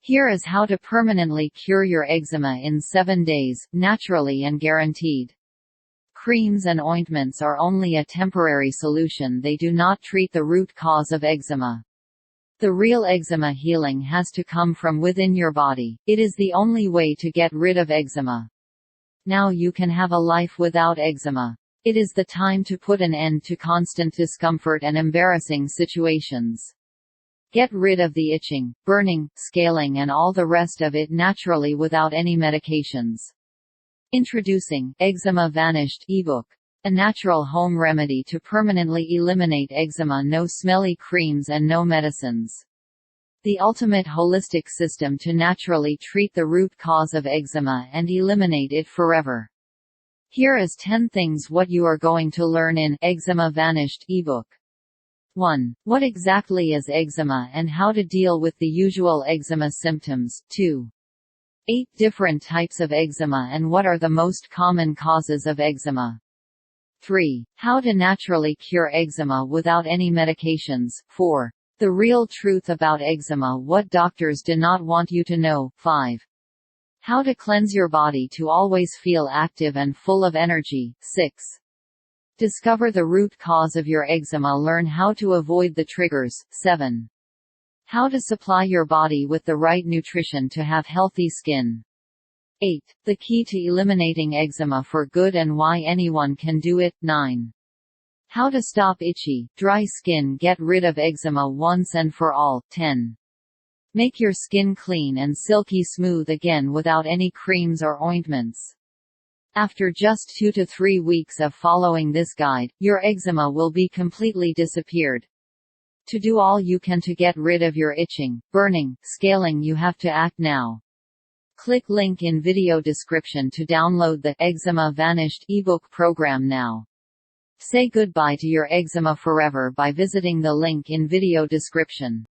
Here is how to permanently cure your eczema in 7 days, naturally and guaranteed. Creams and ointments are only a temporary solution. They do not treat the root cause of eczema. The real eczema healing has to come from within your body. It is the only way to get rid of eczema. Now you can have a life without eczema. It is the time to put an end to constant discomfort and embarrassing situations. Get rid of the itching, burning, scaling and all the rest of it naturally without any medications. Introducing Eczema Vanished ebook. A natural home remedy to permanently eliminate eczema. No smelly creams and no medicines. The ultimate holistic system to naturally treat the root cause of eczema and eliminate it forever. Here is 10 things what you are going to learn in Eczema Vanished ebook. 1. What exactly is eczema and how to deal with the usual eczema symptoms. 2. 8 different types of eczema and what are the most common causes of eczema. 3. How to naturally cure eczema without any medications. 4. The real truth about eczema, what doctors do not want you to know. 5. How to cleanse your body to always feel active and full of energy. 6. Discover the root cause of your eczema. Learn how to avoid the triggers. 7. How to supply your body with the right nutrition to have healthy skin. 8. The key to eliminating eczema for good and why anyone can do it. 9. How to stop itchy, dry skin. Get rid of eczema once and for all. 10. Make your skin clean and silky smooth again without any creams or ointments. After just 2 to 3 weeks of following this guide, your eczema will be completely disappeared. To do all you can to get rid of your itching, burning, scaling, you have to act now. Click link in video description to download the Eczema Vanished ebook program now. Say goodbye to your eczema forever by visiting the link in video description.